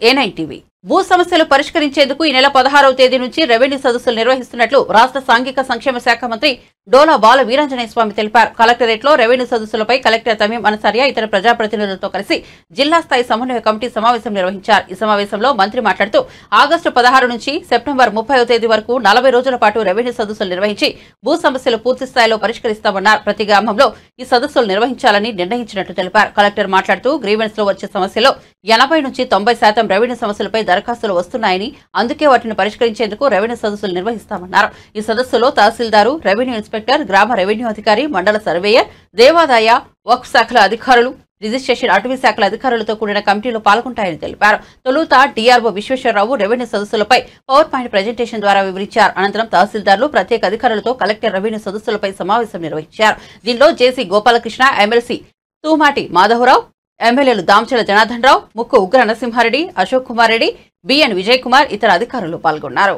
A9 TV భూ సమస్యలు పరిష్కరించేందుకు ఈ నెల 16వ తేదీ నుంచి రెవెన్యూ సదస్సులు నిర్వహిస్తున్నట్లు రాష్ట్ర సాంఘిక సంక్షేమ శాఖ మంత్రి డోలా బాల వీరాంజనేయ స్వామి తెలిపారు. కలెక్టరేట్లో రెవెన్యూ సదస్సులపై కలెక్టర్ తమీం అన్సారియా ఇతర ప్రజాప్రతినిధులతో కలిసి జిల్లా స్థాయి సమన్వయ కమిటీ సమావేశం నిర్వహించారు. ఈ సమావేశంలో మంత్రి మాట్లాడుతూ ఆగస్టు 16 నుంచి సెప్టెంబర్ 30వ తేదీ వరకు 40 రోజుల పాటు రెవెన్యూ సదస్సులు నిర్వహించి భూ సమస్యలు పూర్తి స్థాయిలో పరిష్కరిస్తామన్నారు. ప్రతి గ్రామంలో ఈ సదస్సులు నిర్వహించాలని నిర్ణయించినట్లు తెలిపారు. కలెక్టర్ మాట్లాడుతూ గ్రీవెన్స్ లో వచ్చే సమస్యలో 80 నుంచి 90% రెవెన్యూ సమస్యలపై దరఖాస్తులు వస్తున్నాయని, అందుకే వాటిని పరిష్కరించేందుకు రెవెన్యూ సదస్సులు నిర్వహిస్తామన్నారు. ఈ సదస్సులో తహసీల్దారు, రెవెన్యూ ఇన్స్పెక్టర్, గ్రామ రెవెన్యూ అధికారి, మండల సర్వేయర్, దేవాదాయ, వక్ఫ్ శాఖల అధికారులు, రిజిస్ట్రేషన్, అటవీ శాఖల అధికారులతో కూడిన కమిటీలు పాల్గొంటాయని తెలిపారు. తొలుత డిఆర్ఓ విశ్వేశ్వరరావు రెవెన్యూ సదస్సులపై పవర్ పాయింట్ ప్రెజెంటేషన్ ద్వారా వివరించారు. అనంతరం తహసీల్దార్లు ప్రత్యేక అధికారులతో కలెక్టర్ రెవెన్యూ సదస్సులపై సమావేశం నిర్వహించారు. దీనిలో జేసీ గోపాలకృష్ణ, ఎమ్మెల్సీ తూమాటి మాధవరావు, ఎమ్మెల్యేలు దామచల జనార్దన్ రావు, ముక్కు ఉగ్ర నరసింహారెడ్డి, అశోక్ కుమార్ రెడ్డి, బిఎన్ విజయ్ కుమార్ ఇతర అధికారులు పాల్గొన్నారు.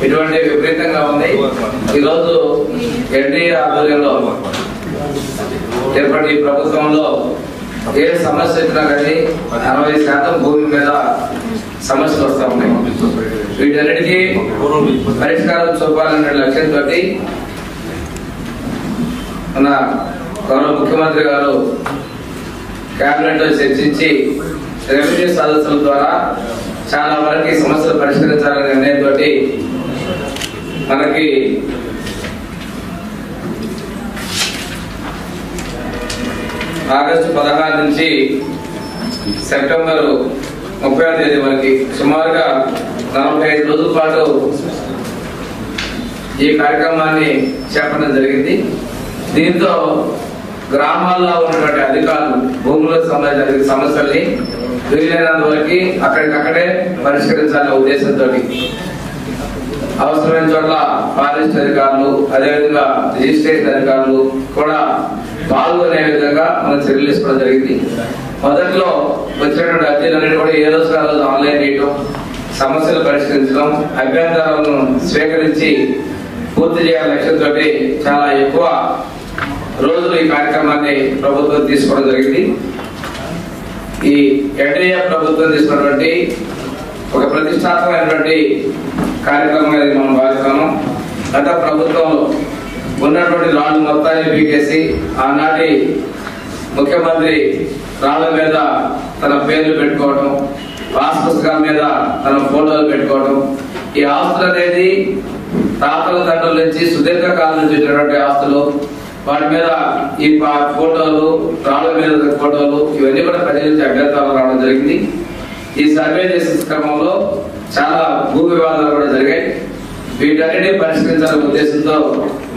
ఇటువంటి విపరీతంగా ఉంది. ఈరోజు ఎన్డీఏ ఆధ్వర్యంలో ఏర్పడి ప్రభుత్వంలో ఏ సమస్య వచ్చినా కానీ 60% భూమి మీద సమస్యలు వస్తూ ఉన్నాయి. వీటన్నిటికీ పరిష్కారం చూపాలనే లక్ష్యంతో మన గౌరవ ముఖ్యమంత్రి గారు కేబినెట్ లో చర్చించి రెవెన్యూ సదస్సుల ద్వారా చాలా వరకు సమస్యలు పరిష్కరించాలనే నిర్ణయంతో మనకి ఆగస్టు 16 నుంచి సెప్టెంబర్ 30వ తేదీ వరకు సుమారుగా 45 రోజుల పాటు ఈ కార్యక్రమాన్ని చేపట్టడం జరిగింది. దీంతో గ్రామాల్లో ఉన్నటువంటి అధికారులు భూములకు సంబంధించిన సమస్యల్ని వీలైనంత వరకు అక్కడికక్కడే పరిష్కరించాలనే ఉద్దేశంతో అవసరమైన చోట్ల ఫారెస్ట్ అధికారులు, అదేవిధంగా రిజిస్ట్రేషన్ అధికారులు కూడా పాల్గొనే విధంగా మనం చర్యలు తీసుకోవడం జరిగింది. మొదట్లో వచ్చినటువంటి అర్జీలన్నిటి కూడా ఏ రోజు ఆ రోజు ఆన్లైన్ చేయడం, సమస్యలు పరిష్కరించడం, అభ్యంతరాలను స్వీకరించి పూర్తి చేయాలనే లక్ష్యంతో చాలా ఎక్కువ రోజులు ఈ కార్యక్రమాన్ని ప్రభుత్వం తీసుకోవడం జరిగింది. ఈ ఎన్డీఏ ప్రభుత్వం తీసుకున్నటువంటి ఒక ప్రతిష్టాత్మకమైనటువంటి కార్యక్రమంగా మనం భావిస్తాము. గత ప్రభుత్వంలో ఉన్నటువంటి రాళ్ళు మొత్తాన్ని పీకేసి ఆనాటి ముఖ్యమంత్రి రాళ్ళ మీద తన పేర్లు పెట్టుకోవడం, పాస్ పుస్తకాల మీద తన ఫోటోలు పెట్టుకోవడం, ఈ ఆస్తులు అనేది తాతల తండ్రుల నుంచి సుదీర్ఘకాలం నుంచి వచ్చినటువంటి ఆస్తులు, వాటి మీద ఈ ఫోటోలు, రాళ్ళ మీద ఫోటోలు ఇవన్నీ కూడా ప్రజల నుంచి అభ్యంతరాలు రావడం జరిగింది. ఈ సర్వే చేసే క్రమంలో చాలా భూ వివాదాలు కూడా జరిగాయి. వీటన్నిటిని పరిష్కరించాలనే ఉద్దేశంతో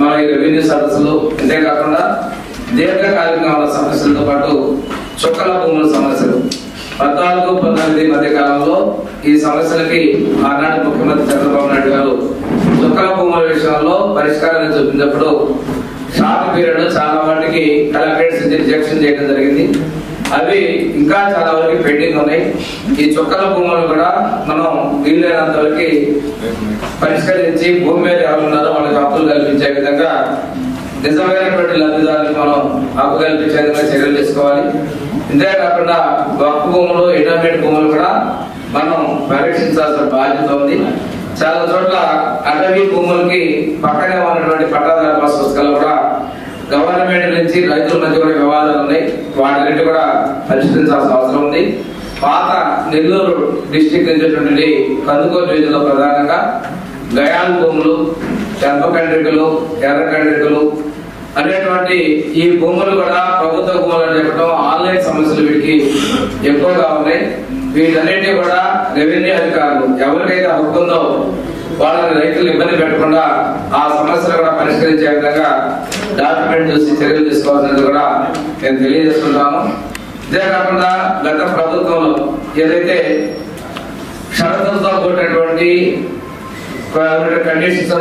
మన ఈ రెవెన్యూ సదస్సులు, అంతేకాకుండా దీర్ఘకాలిక సమస్యలతో పాటు చుక్కల భూముల సమస్యలు 14-19 మధ్య కాలంలో ఈ సమస్యలకి ఆనాటి ముఖ్యమంత్రి చంద్రబాబు నాయుడు గారు చుక్కల భూముల విషయంలో పరిష్కారాన్ని చూపినప్పుడు షార్ట్ పీరియడ్ లో చాలా వాటికి కలెక్టరేట్స్ రిజెక్షన్ చేయడం జరిగింది. అవి ఇంకా చాలా వరకు పెండింగ్ ఉన్నాయి. ఈ చుక్కల భూములు కూడా మనం వీలైనంత వరకు పరిష్కరించి భూమి మీద ఎవరున్నారో వాళ్ళకి హక్కులు కల్పించే విధంగా, నిజమైనటువంటి లబ్ధిదారులకు మనం హక్కు కల్పించే విధంగా చర్యలు తీసుకోవాలి. ఇంతేకాకుండా వక్ఫ్ భూములు, ఇంటర్మీడియట్ భూములు కూడా మనం పరీక్షించాల్సిన బాధ్యత ఉంది. చాలా చోట్ల అటవీ భూములకి పక్కనే ఉన్నటువంటి పట్టాదారు పాస్ పుస్తకాలు కూడా గవర్నమెంట్ నుంచి రైతుల మధ్య కూడా వివాదాలు ఉన్నాయి. వాటిని కూడా పరిష్కరించాల్సిన అవసరం ఉంది. పాత నెల్లూరు డిస్టిక్ నుంచి కందుకూరు డివిజన్లో ప్రధానంగా గయాల్ భూములు, చెంపకండ్రికలు, ఎర్రకండ్రికలు అనేటువంటి ఈ భూములు కూడా ప్రభుత్వ భూములు అని చెప్పడం, ఆన్లైన్ సమస్యలు వీటికి ఎక్కువగా ఉన్నాయి. వీటన్నిటినీ కూడా రెవెన్యూ అధికారులు ఎవరికైతే హక్కు ఉందో వాళ్ళని రైతులు ఇబ్బంది పెట్టకుండా ఆ సమస్యలు కూడా పరిష్కరించే విధంగా డాక్యుమెంట్ చూసి చర్యలు తీసుకోవాల్సింది కూడా నేను తెలియజేస్తున్నాను. ఇదే కాకుండా గత ప్రభుత్వంలో ఏదైతే షరతులతో కూడినటువంటి కండిషన్స్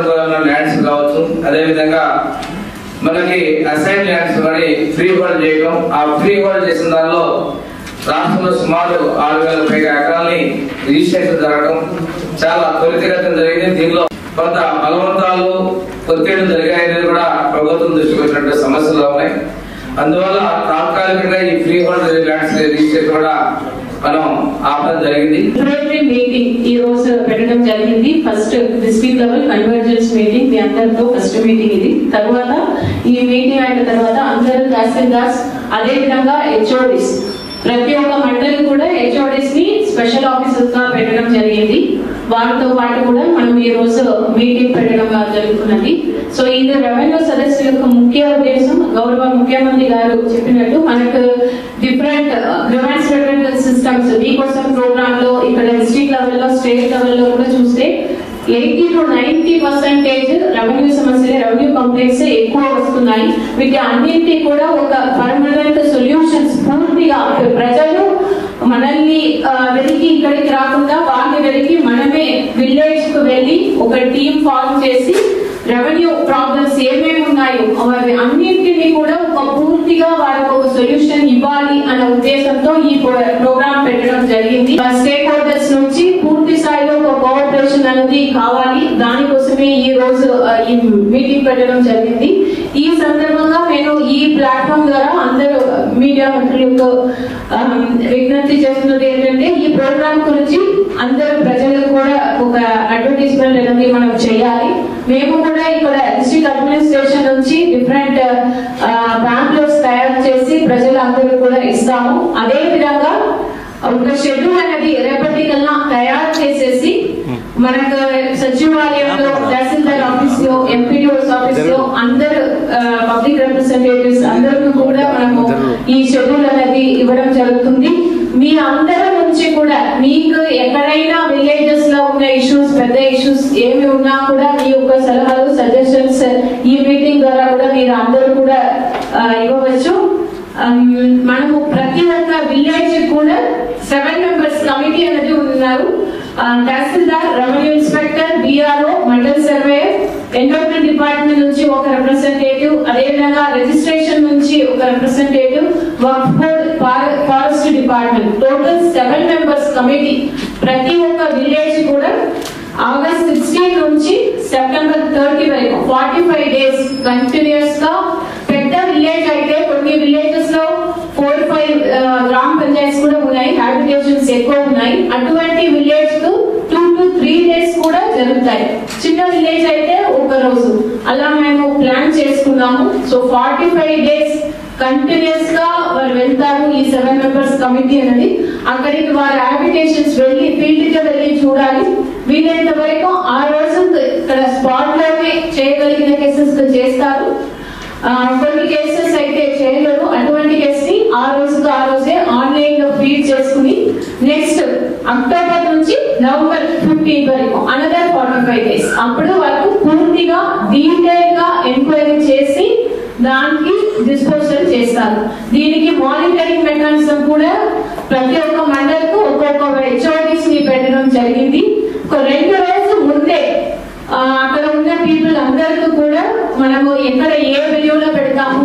ల్యాండ్స్ కావచ్చు, అదేవిధంగా మనకి అసైన్ ల్యాండ్స్ కానీ ఫ్రీ హోల్డ్ చేయడం, ఆ ఫ్రీ హోల్డ్ చేసిన దానిలో రాష్ట్రంలో సుమారు 6,000 పైగా ఎకరాలని రిజిస్ట్రేషన్ జరగడం చాలా త్వరితగతిన జరిగింది. దీనిలో కొంత బలవంతాలు, ఒత్తిళ్లు జరిగాయని కూడా ప్రభుత్వం దృష్టికి వచ్చినటువంటి సమస్యలు ఉన్నాయి. అందువల్ల తాత్కాలికంగా ఈ ఫ్రీ హోల్డ్ ల్యాండ్స్ రిజిస్ట్రేషన్ కూడా మనం ఆపడం జరిగింది. మీటింగ్ ఈ రోజు పెట్టడం జరిగింది. First district level convergence meeting మీ అందరితో ఫస్ట్ మీటింగ్ ఇది. తర్వాత ఈ మీటింగ్ అయిన తర్వాత అందరూ తహసీల్దార్స్ అదే విధంగా హెచ్ఓడిస్ ప్రతి ఒక్క మండలి కూడా హెచ్ఓడిస్ ని స్పెషల్ ఆఫీసర్స్ గా పెట్టడం జరిగింది. వారితో పాటు కూడా మనం ఈ రోజు మీటింగ్ పెట్టడం జరుగుతున్నది. సో ఇది రెవెన్యూ సదస్సు యొక్క ముఖ్య ఉద్దేశం గౌరవ ముఖ్యమంత్రి గారు చెప్పినట్టు మనకు డిఫరెంట్ గ్రివెన్స్ రెవెన్యూ సిస్టమ్స్ మీకోసం ప్రోగ్రామ్ లో ఇక్కడ డిస్ట్రిక్ట్ లెవెల్లో స్టేట్ లెవెల్లో కూడా చూస్తే 80 to 90% రెవెన్యూ సమస్యలు రెవెన్యూ కంప్లైంట్స్ ఎక్కువ వస్తున్నాయి. వీటి అన్నింటి కూడా ఒక పర్మనెంట్ సొల్యూషన్స్ పూర్తిగా ప్రజలు మనల్ని వెలికి ఇక్కడికి రాకుండా వాళ్ళని వెలికి మనమే విలేజ్ కు వెళ్ళి ఒక టీమ్ ఫార్మ్ చేసి రెవెన్యూ ప్రాబ్లమ్స్ ఏమేమి ఉన్నాయో అవి అన్నింటినీ కూడా ఒక పూర్తిగా వాళ్ళకు ఒక సొల్యూషన్ ఇవ్వాలి అనే ఉద్దేశంతో ఈ ప్రోగ్రామ్ పెట్టడం జరిగింది. స్టేక్ హోల్డర్స్ నుంచి పూర్తి స్థాయిలో ఒక కోఆపరేషన్ అనేది కావాలి. దానికోసమే ఈ రోజు ఈ మీటింగ్ పెట్టడం జరిగింది. ఈ సందర్భంగా నేను ఈ ప్లాట్ఫామ్ ద్వారా అందరూ మీడియా మిత్రులకు విజ్ఞప్తి చేస్తున్నది ఏంటంటే ఈ ప్రోగ్రామ్ గురించి అందరూ ప్రజలకు కూడా ఒక అడ్వర్టైజ్మెంట్ అనేది మనం చేయాలి. మేము కూడా ఇక్కడ డిస్ట్రిక్ట్ అడ్మినిస్ట్రేషన్ నుంచి డిఫరెంట్ ప్యాంప్లెట్స్ తయారు చేసి ప్రజలందరూ కూడా ఇస్తాము. అదే విధంగా ఒక షెడ్యూల్ అనేది రేపటికల్లా తయారు చేసేసి మనకు సచివాలయంలో తహసీల్దార్ ఆఫీస్ లో ఎంపీడీఓస్ ఆఫీస్ లో అందరు పబ్లిక్ రిప్రజెంటేటివ్స్ అందరికీ కూడా మనము ఈ షెడ్యూల్ అనేది ఇవ్వడం జరుగుతుంది. మీ అందరి నుంచి కూడా మీకు ఎక్కడైనా విలేజెస్ లో ఉన్న ఇష్యూస్ పెద్ద ఇష్యూస్ ఏమి ఉన్నా కూడా మీ యొక్క సలహాలు సజెషన్స్ ఈ మీటింగ్ ద్వారా కూడా మీరు అందరూ కూడా ఇవ్వవచ్చు. మనము ప్రతి ఒక్క విలేజ్ కూడా 7 మెంబర్స్ కమిటీ అనేది ఉన్నారు. Tahsildar, revenue inspector, BRO, mandal surveyor, environment department నుంచి ఒక రిప్రజెంటేటివ్, అదేవిధంగా రిజిస్ట్రేషన్ నుంచి ఒక representative, work board, forest department, total 7 members committee. ప్రతి ఒక్క విలేజ్ కూడా ఆగస్ట్ 16 నుంచి సెప్టెంబర్ 30 వరకు 45 days కంటిన్యూస్ గా పెద్ద విలేజ్ అయితే కొన్ని విలేజెస్ లో 4-5 గ్రామ పంచాయతీస్ కూడా ఉన్నాయి, హ్యాబిటేషన్స్ ఎక్కువ ఉన్నాయి. అటువంటి విలేజ్ కు 2 to 3 days కూడా జరుగుతాయి. చిన్న విలేజ్ అయితే ఒక రోజు అలా మేము ప్లాన్ చేసుకున్నాము. సో 45 days కంటిన్యూస్ గా వారు వెళ్తారు ఈ 7 మెంబర్స్ కమిటీ అనేది. అక్కడికి వారి హ్యాబిటేషన్స్ వెళ్ళి ఫీల్డ్ కి వెళ్ళి చూడాలి. వీలైనంత వరకు ఆ రోజు ఇక్కడ స్పాట్ లోనే చేయగలిగిన కేసెస్ చేస్తారు. కొన్ని కేసెస్ అయితే చేయలేరు. అటువంటి కేసు ని ఆ రోజే ఆన్లైన్ లో ఫీడ్ చేసుకుని నెక్స్ట్ అక్టోబర్ నుంచి నవంబర్ 15 వరకు అనదర్ 45 days అప్పుడు వరకు పూర్తిగా డీటెయిల్ గా ఎంక్వైరీ చేసి దానికి డిస్పోజల్ చేస్తారు. దీనికి మానిటరింగ్ మెకానిజం కూడా ప్రతి ఒక్క మండలకు ఒక్కొక్క హెచ్ఓడిస్ ని పెట్టడం జరిగింది. ఒక 2 రోజుల ముందే అక్కడ ఉన్న పీపుల్ అందరికీ కూడా మనము ఎక్కడ ఏ వీడియోలో పెడతాము